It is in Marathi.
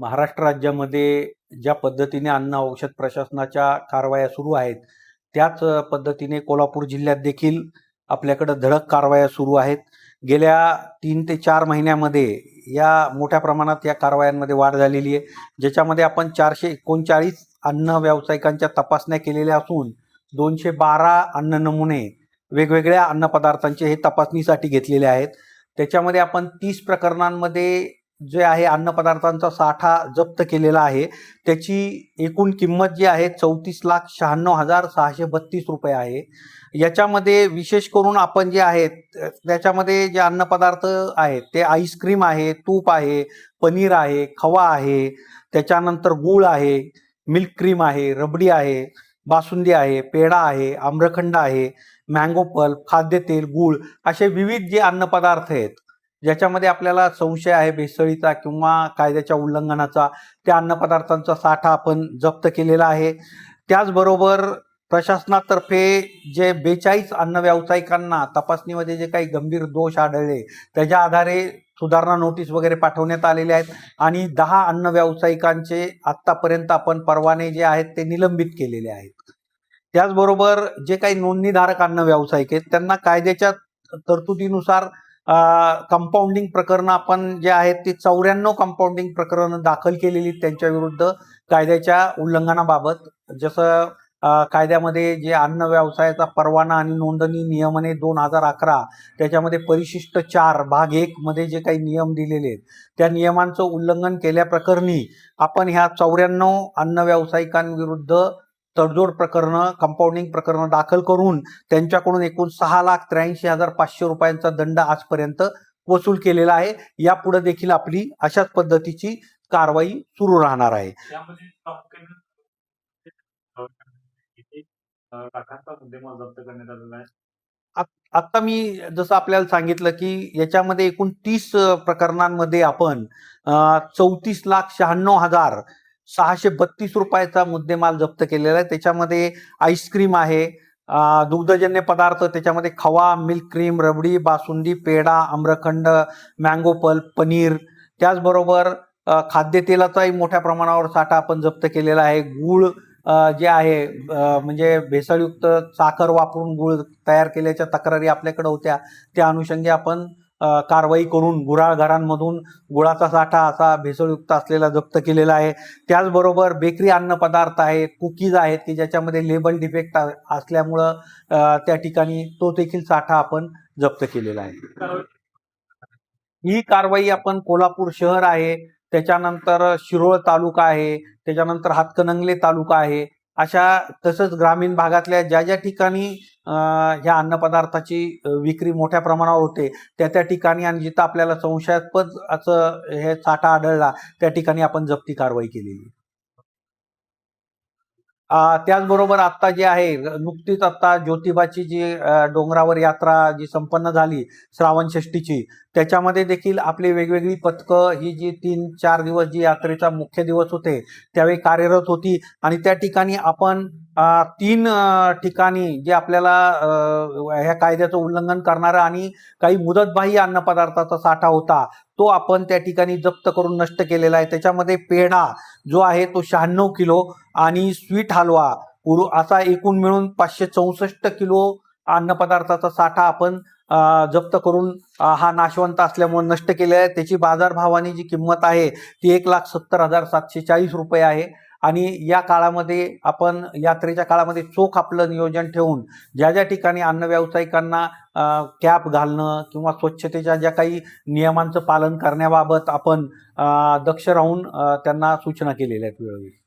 महाराष्ट्र राज्यामध्ये ज्या पद्धतीने अन्न औषध प्रशासनाच्या कारवाया सुरू आहेत, त्याच पद्धतीने कोल्हापूर जिल्ह्यात देखील आपल्याकडं धडक कारवाया सुरू आहेत. गेल्या 3 ते 4 महिन्यामध्ये या मोठ्या प्रमाणात या कारवायांमध्ये वाढ झालेली आहे, ज्याच्यामध्ये आपण 439 अन्न व्यावसायिकांच्या तपासण्या केलेल्या असून 212 अन्न नमुने वेगवेगळ्या अन्नपदार्थांचे हे तपासणीसाठी घेतलेले आहेत. त्याच्यामध्ये आपण 30 प्रकरणांमध्ये जे आहे अन्नपदार्थांचा साठा जप्त केलेला आहे. त्याची एकूण किंमत जी आहे 34,96,632 रुपये आहे. याच्यामध्ये विशेष करून आपण जे आहेत त्याच्यामध्ये जे अन्नपदार्थ आहेत ते आईस्क्रीम आहे, तूप आहे, पनीर आहे, खवा आहे, त्याच्यानंतर गूळ आहे, मिल्क क्रीम आहे, रबडी आहे, बासुंदी आहे, पेढा आहे, आम्रखंड आहे, मँगो पल्प, खाद्यतेल, गूळ असे विविध जे अन्नपदार्थ आहेत ज्याच्यामध्ये आपल्याला संशय आहे भेसळीचा किंवा कायद्याच्या उल्लंघनाचा, त्या अन्नपदार्थांचा साठा आपण जप्त केलेला आहे. त्याचबरोबर प्रशासनातर्फे जे 42 अन्न व्यावसायिकांना तपासणीमध्ये जे काही गंभीर दोष आढळले त्याच्या आधारे सुधारणा नोटीस वगैरे पाठवण्यात आलेले आहेत आणि 10 अन्न व्यावसायिकांचे आत्तापर्यंत आपण परवाने जे आहेत ते निलंबित केलेले आहेत. त्याचबरोबर जे काही नोंदणीधारक अन्न व्यावसायिक आहेत त्यांना कायद्याच्या तरतुदीनुसार कंपाऊंडिंग प्रकरणं आपण जे आहेत ते 94 कंपाऊंडिंग प्रकरणं दाखल केलेली त्यांच्या विरुद्ध कायद्याच्या उल्लंघनाबाबत. जसं कायद्यामध्ये जे अन्न व्यवसायाचा परवाना आणि नोंदणी नियमने 2011 त्याच्यामध्ये परिशिष्ट 4 भाग 1 मध्ये जे काही नियम दिलेले आहेत त्या नियमांचं उल्लंघन केल्याप्रकरणी आपण ह्या 94 अन्न व्यावसायिकांविरुद्ध तडजोड प्रकरणं, कंपाऊंडिंग प्रकरणं दाखल करून त्यांच्याकडून एकूण 6,83,500 रुपयांचा दंड आजपर्यंत वसूल केलेला आहे. यापुढे देखील आपली अशाच पद्धतीची कारवाई सुरू राहणार आहे. आता मी जसं आपल्याला सांगितलं की याच्यामध्ये एकूण 30 प्रकरणांमध्ये आपण 34,96,632 रुपयाचा मुद्देमाल जप्त केलेला आहे. त्याच्यामध्ये आईस्क्रीम आहे, दुग्धजन्य पदार्थ, त्याच्यामध्ये खवा, मिल्क क्रीम, रबडी, बासुंदी, पेढा, आम्रखंड, मँगो पल्प, पनीर. त्याचबरोबर खाद्यतेलाचाही मोठ्या प्रमाणावर साठा आपण जप्त केलेला आहे. गूळ जे आहे म्हणजे भेसळयुक्त साखर वापरून गूळ तयार केल्याच्या तक्रारी आपल्याकडे होत्या, त्या अनुषंगी आपण कारवाई करून गुऱ्हाळ घरांमधून गुळाचा साठा असा भेसळयुक्त असलेला जप्त केलेला आहे. त्याचबरोबर बेकरी अन्न पदार्थ आहेत, कुकीज आहेत की ज्याच्यामध्ये लेबल डिफेक्ट असल्यामुळं त्या ठिकाणी तो देखील साठा आपण जप्त केलेला आहे. ही कारवाई आपण कोल्हापूर शहर आहे, त्याच्यानंतर शिरोळ तालुका आहे, त्याच्यानंतर हातकणंगले तालुका आहे, अशा तसंच ग्रामीण भागातल्या ज्या ज्या ठिकाणी ह्या अन्नपदार्थाची विक्री मोठ्या प्रमाणावर होते त्या ठिकाणी आणि जिथं आपल्याला संशयास्पद असं हे साठा आढळला त्या ठिकाणी आपण जप्ती कारवाई केलेली. त्याचबरोबर आता जे आहे नुकतीच आता ज्योतिबाची जी डोंगरावर यात्रा जी संपन्न झाली श्रावण षष्टीची, त्याच्यामध्ये देखील आपली वेगवेगळी पथकं ही जी 3-4 दिवस जी यात्रेचा मुख्य दिवस होते त्यावेळी कार्यरत होती आणि त्या ठिकाणी आपण 3 ठिकाणी जे आपल्याला ह्या कायद्याचं उल्लंघन करणारा आणि काही मुदतबाह्य अन्नपदार्थाचा साठा होता तो आपण त्या ठिकाणी जप्त करून नष्ट केलेला आहे. त्याच्यामध्ये पेढा जो आहे तो 96 किलो आणि स्वीट हलवा असा एकूण मिळून 564 किलो अन्नपदार्थाचा साठा आपण जप्त करून हा नाशवंत असल्यामुळे नष्ट केलेला आहे. त्याची बाजारभावाने जी किंमत आहे ती 1,70,740 रुपये आहे. आणि या काळामध्ये आपण यात्रेच्या काळामध्ये चोख आपलं नियोजन ठेवून ज्या ज्या ठिकाणी अन्न व्यावसायिकांना कॅप घालणं किंवा स्वच्छतेच्या ज्या काही नियमांचं पालन करण्याबाबत आपण दक्ष राहून त्यांना सूचना केलेल्या आहेत वेळोवेळी.